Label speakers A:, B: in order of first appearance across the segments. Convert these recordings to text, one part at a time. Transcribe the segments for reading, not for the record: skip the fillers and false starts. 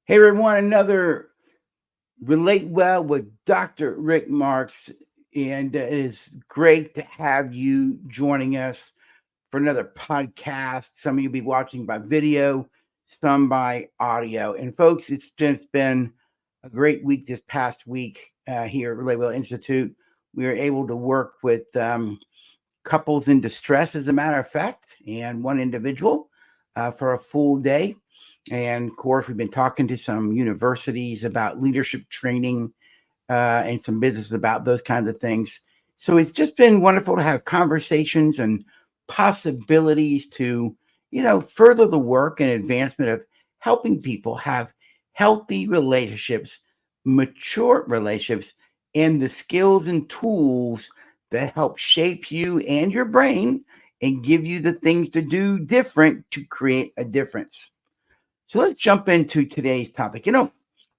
A: Hey everyone, another Relate Well with Dr. Rick Marks, and it is great to have you joining us for another podcast. Some of you will be watching by video, some by audio. And folks, it's just been a great week this past week here at Relate Well Institute. We were able to work with couples in distress, as a matter of fact, and one individual for a full day. And of course, we've been talking to some universities about leadership training and some businesses about those kinds of things. So it's just been wonderful to have conversations and possibilities to, further the work and advancement of helping people have healthy relationships, mature relationships, and the skills and tools that help shape you and your brain and give you the things to do different to create a difference. So let's jump into today's topic.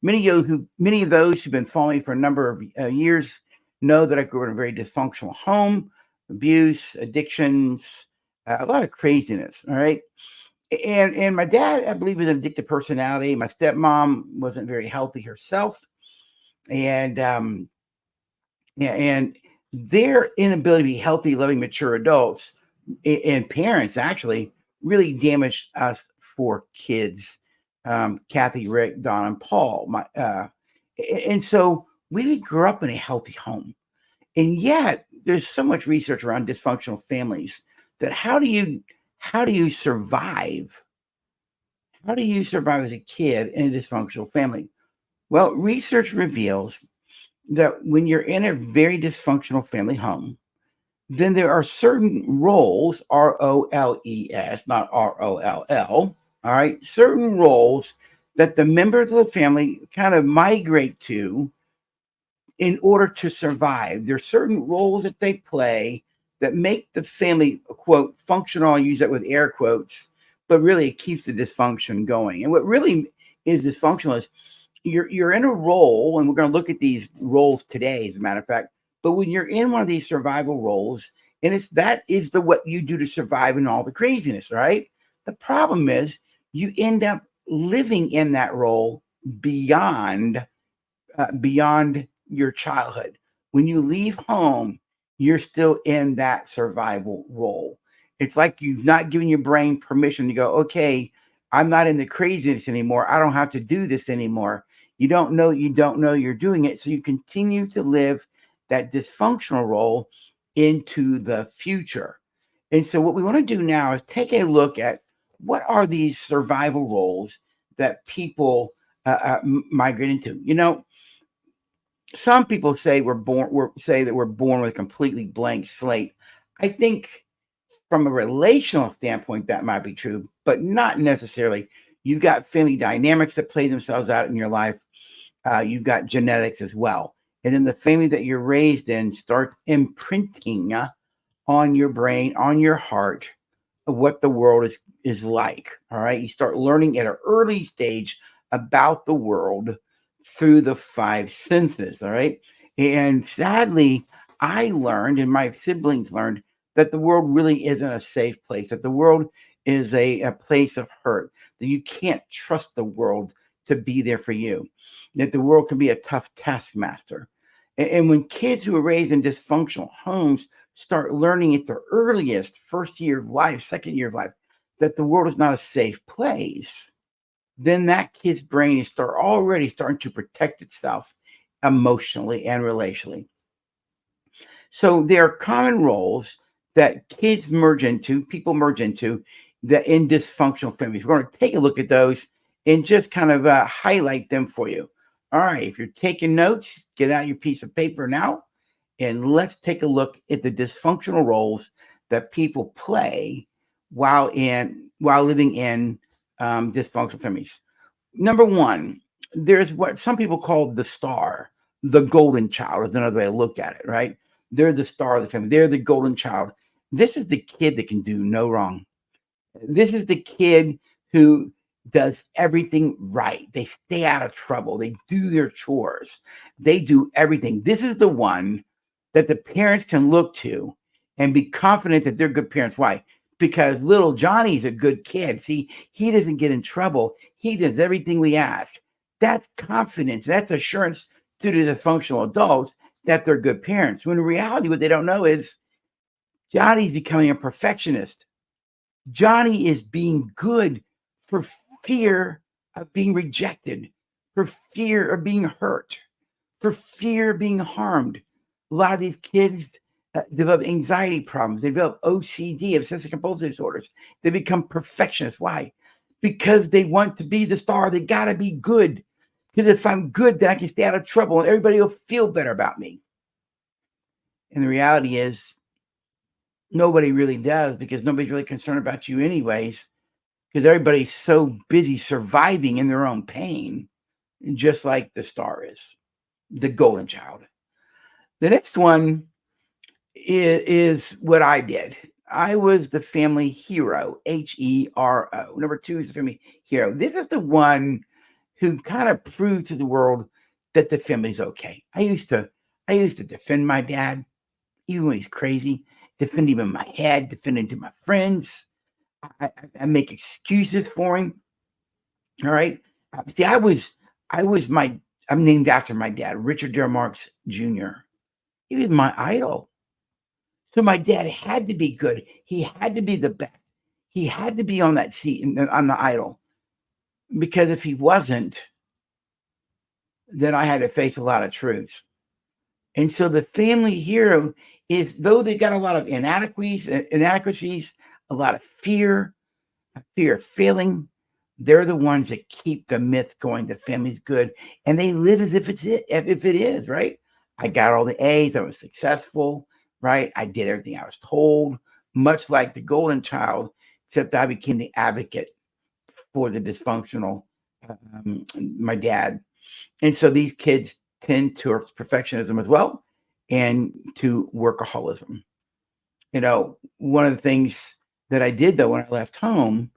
A: Many of those who've been following for a number of years know that I grew up in a very dysfunctional home, abuse, addictions, a lot of craziness. All right, and my dad, I believe, was an addictive personality. My stepmom wasn't very healthy herself, and yeah, and their inability to be healthy, loving, mature adults and parents actually really damaged us for kids. Kathy, Rick, Don, and Paul. And so we grew up in a healthy home, and yet there's so much research around dysfunctional families that how do you survive? How do you survive as a kid in a dysfunctional family? Well, research reveals that when you're in a very dysfunctional family home, then there are certain roles, ROLES, not ROLL, all right, certain roles that the members of the family kind of migrate to in order to survive. There are certain roles that they play that make the family, quote, functional. I use that with air quotes, but really it keeps the dysfunction going. And what really is dysfunctional is you're in a role, and we're going to look at these roles today, as a matter of fact. But when you're in one of these survival roles, and that is the what you do to survive in all the craziness, right? The problem is you end up living in that role beyond your childhood. When you leave home, you're still in that survival role. It's like you've not given your brain permission to go, okay, I'm not in the craziness anymore. I don't have to do this anymore. You don't know you're doing it. So you continue to live that dysfunctional role into the future. And so what we want to do now is take a look at what are these survival roles that people migrate into. Some people say that we're born with a completely blank slate. I think from a relational standpoint that might be true, but not necessarily. You've got family dynamics that play themselves out in your life. You've got genetics as well, and then the family that you're raised in starts imprinting on your brain, on your heart, of what the world is like. All right, you start learning at an early stage about the world through the five senses. All right. And sadly, I learned and my siblings learned that the world really isn't a safe place, that the world is a place of hurt, that you can't trust the world to be there for you, that the world can be a tough taskmaster. And when kids who are raised in dysfunctional homes start learning at their earliest first year of life, second year of life, that the world is not a safe place, then that kid's brain is already starting to protect itself emotionally and relationally. So there are common roles that people merge into, that in dysfunctional families. We're going to take a look at those and just kind of highlight them for you. All right, if you're taking notes, get out your piece of paper now, and let's take a look at the dysfunctional roles that people play while living in dysfunctional families. Number one, there's what some people call the star, the golden child is another way to look at it, right? They're the star of the family. They're the golden child. This is the kid that can do no wrong. This is the kid who does everything right. They stay out of trouble. They do their chores. They do everything. This is the one that the parents can look to and be confident that they're good parents. Why? Because little Johnny's a good kid. See, he doesn't get in trouble. He does everything we ask. That's confidence. That's assurance to the dysfunctional adults that they're good parents. When in reality, what they don't know is Johnny's becoming a perfectionist. Johnny is being good for fear of being rejected, for fear of being hurt, for fear of being harmed. A lot of these kids develop anxiety problems. They develop OCD, obsessive compulsive disorders. They become perfectionists. Why? Because they want to be the star. They got to be good. Because if I'm good, then I can stay out of trouble and everybody will feel better about me. And the reality is, nobody really does, because nobody's really concerned about you, anyways, because everybody's so busy surviving in their own pain, just like the star is, the golden child. The next one is what I did. I was the family hero, HERO. Number 2 is the family hero. This is the one who kind of proved to the world that the family's okay. I used to defend my dad, even when he's crazy, defend him in my head, defend him to my friends. I make excuses for him. All right. See, I'm named after my dad, Richard Dare Marks Jr. He was my idol. So my dad had to be good. He had to be the best. He had to be on that seat on the idol, because if he wasn't, then I had to face a lot of truths. And so the family hero is, though they got a lot of inadequacies, a lot of fear of failing, they're the ones that keep the myth going. The family's good, and they live as if if it is, right? I got all the A's. I was successful, right? I did everything I was told, much like the golden child, except I became the advocate for the dysfunctional, my dad. And so these kids tend towards perfectionism as well, and to workaholism. One of the things that I did, though, when I left home,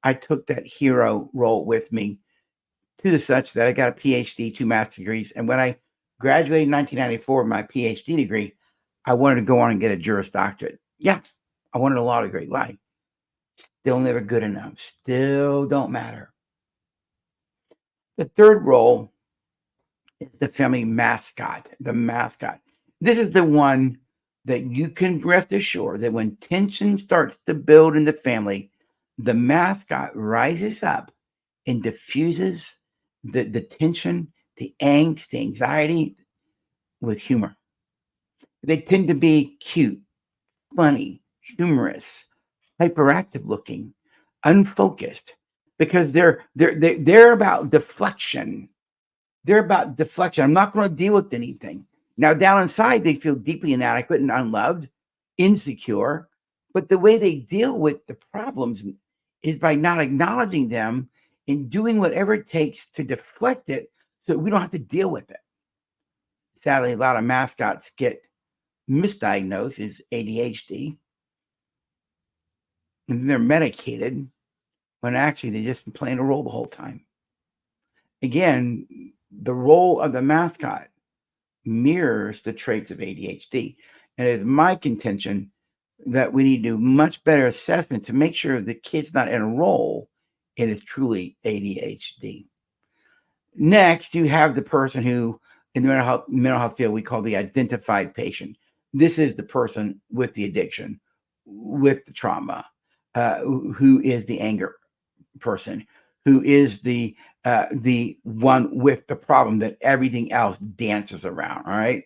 A: I took that hero role with me, to the such that I got a PhD, 2 master's degrees. And when I graduated in 1994 with my PhD degree, I wanted to go on and get a Juris Doctorate. Yeah, I wanted a law degree. Why? Still never good enough. Still don't matter. The third role is the family mascot, the mascot. This is the one that you can rest assured that when tension starts to build in the family, the mascot rises up and diffuses the tension, the angst, the anxiety with humor. They tend to be cute, funny, humorous, hyperactive looking, unfocused, because they're about deflection. They're about deflection. I'm not going to deal with anything. Now, down inside, they feel deeply inadequate and unloved, insecure. But the way they deal with the problems is by not acknowledging them and doing whatever it takes to deflect it so we don't have to deal with it. Sadly, a lot of mascots get misdiagnosed as ADHD, and they're medicated when actually they just been playing a role the whole time. Again, the role of the mascot mirrors the traits of ADHD. And it's my contention that we need to do much better assessment to make sure the kid's not enrolled and it's truly ADHD. Next, you have the person who, in the mental health field, we call the identified patient. This is the person with the addiction, with the trauma, who is the anger person, who is the one with the problem that everything else dances around. All right.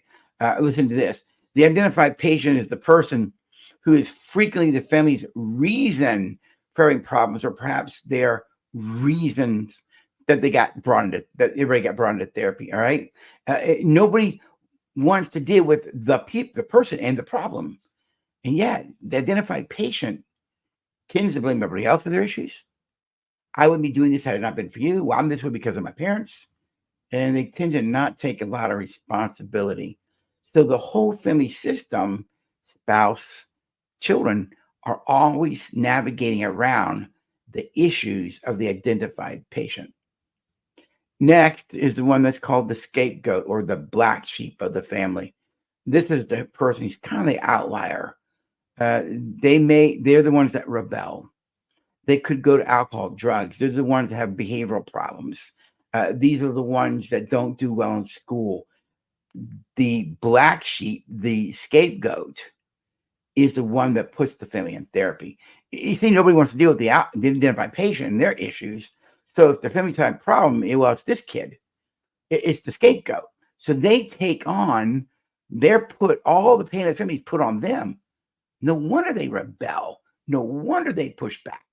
A: Listen to this. The identified patient is the person who is frequently the family's reason for having problems, or perhaps their reasons that that everybody got brought into therapy. All right. Nobody wants to deal with the person and the problem. And yet the identified patient tends to blame everybody else for their issues. I wouldn't be doing this had it not been for you. Well, I'm this way because of my parents. And they tend to not take a lot of responsibility. So the whole family system, spouse, children, are always navigating around the issues of the identified patient. Next is the one that's called the scapegoat, or the black sheep of the family. This is the person who's kind of the outlier. They're the ones that rebel. They could go to alcohol, drugs. They're the ones that have behavioral problems. These are the ones that don't do well in school. The black sheep, the scapegoat, is the one that puts the family in therapy. You see, nobody wants to deal with the identified patient and their issues. So if the family's having a problem, well, it's this kid. It's the scapegoat. So they take on, all the pain of the family is put on them. No wonder they rebel. No wonder they push back.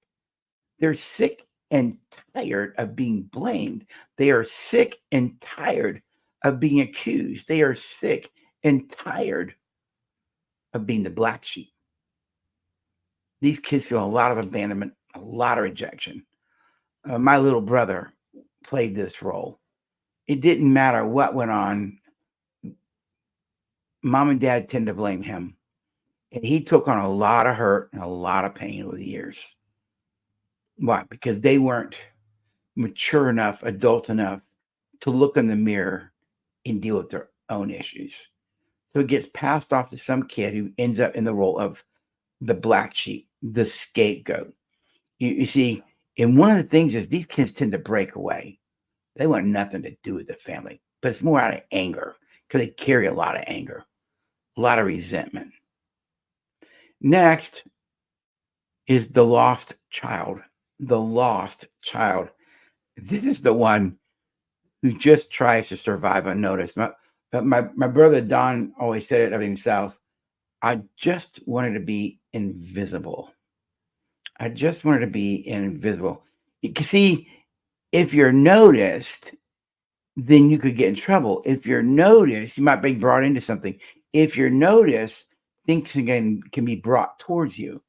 A: They're sick and tired of being blamed. They are sick and tired of being accused. They are sick and tired of being the black sheep. These kids feel a lot of abandonment, a lot of rejection. My little brother played this role. It didn't matter what went on. Mom and dad tend to blame him. And he took on a lot of hurt and a lot of pain over the years. Why? Because they weren't mature enough, adult enough to look in the mirror and deal with their own issues. So it gets passed off to some kid who ends up in the role of the black sheep, the scapegoat. You see, and one of the things is these kids tend to break away. They want nothing to do with the family, but it's more out of anger because they carry a lot of anger, a lot of resentment. Next is the lost child. The lost child. This is the one who just tries to survive unnoticed. My brother Don always said it of himself. I just wanted to be invisible. I just wanted to be invisible. You can see, if you're noticed, then you could get in trouble. If you're noticed, you might be brought into something. If you're noticed, things can be brought towards you.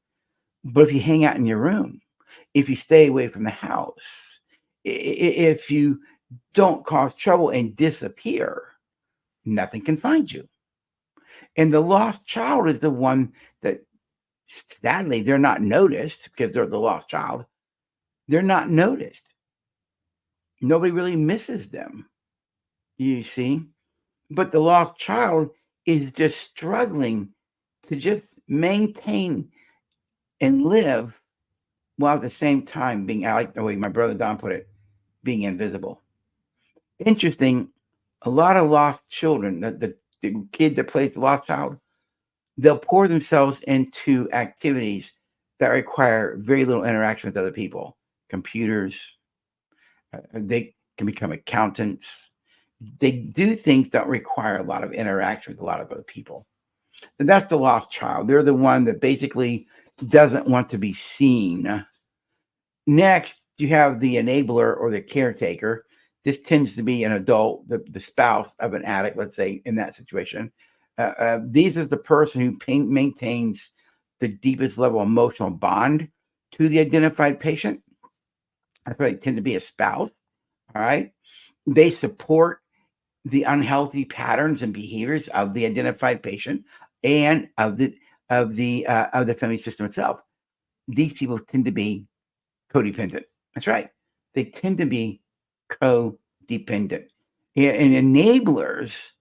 A: But if you hang out in your room, if you stay away from the house, if you don't cause trouble and disappear, nothing can find you. And the lost child is the one that, sadly, they're not noticed because they're the lost child. They're not noticed. Nobody really misses them, you see. But the lost child is just struggling to just maintain and live while at the same time being, I like the way my brother Don put it, being invisible. Interesting, a lot of lost children, the kid that plays the lost child, they'll pour themselves into activities that require very little interaction with other people. Computers, they can become accountants. They do things that require a lot of interaction with a lot of other people. And that's the lost child. They're the one that basically doesn't want to be seen. Next, you have the enabler or the caretaker. This tends to be an adult, the spouse of an addict, let's say, in that situation. These is the person who maintains the deepest level of emotional bond to the identified patient. That's why they tend to be a spouse. All right. They support the unhealthy patterns and behaviors of the identified patient and of the family system itself. These people tend to be codependent. That's right. They tend to be codependent. And enablers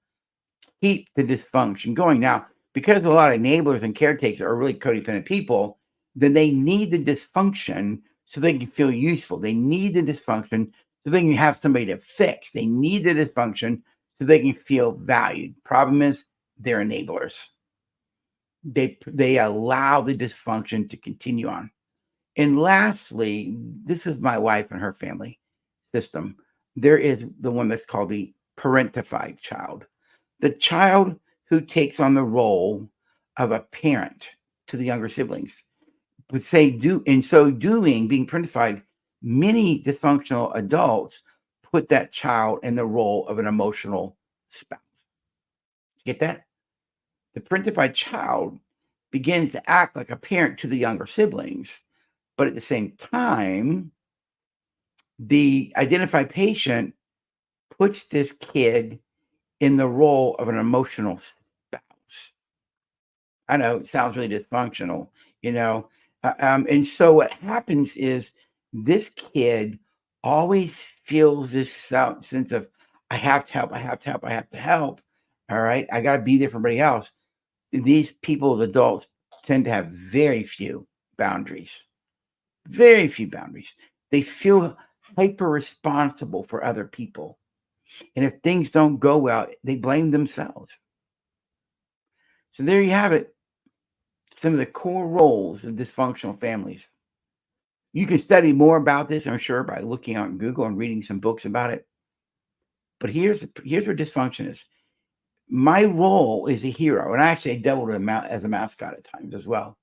A: keep the dysfunction going. Now, because a lot of enablers and caretakers are really codependent people, then they need the dysfunction so they can feel useful. They need the dysfunction so they can have somebody to fix. They need the dysfunction so they can feel valued. Problem is, they're enablers. They allow the dysfunction to continue on. And lastly, this is my wife and her family system. There is the one that's called the parentified child, the child who takes on the role of a parent to the younger siblings. But in so doing, being parentified, many dysfunctional adults put that child in the role of an emotional spouse. Get that? The parentified child begins to act like a parent to the younger siblings, but at the same time, the identified patient puts this kid in the role of an emotional spouse. I know it sounds really dysfunctional, you know. And so what happens is this kid always feels this sense of, I have to help, I have to help, I have to help. All right. I got to be there for everybody else. These people, the adults, tend to have very few boundaries. Very few boundaries. They feel hyper responsible for other people. And if things don't go well, they blame themselves. So there you have it. Some of the core roles of dysfunctional families. You can study more about this, I'm sure, by looking on Google and reading some books about it. But here's where dysfunction is. My role is a hero, and I actually doubled as a mascot at times as well.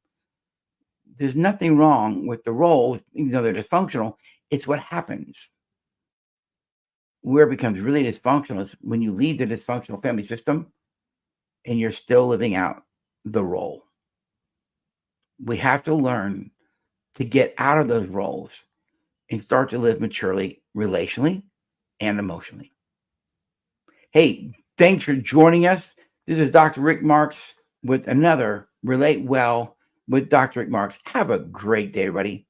A: There's nothing wrong with the roles, even though they're dysfunctional. It's what happens. Where it becomes really dysfunctional is when you leave the dysfunctional family system and you're still living out the role. We have to learn to get out of those roles and start to live maturely, relationally, and emotionally. Hey, thanks for joining us. This is Dr. Rick Marks with another Relate Well with Dr. Rick Marks. Have a great day, everybody.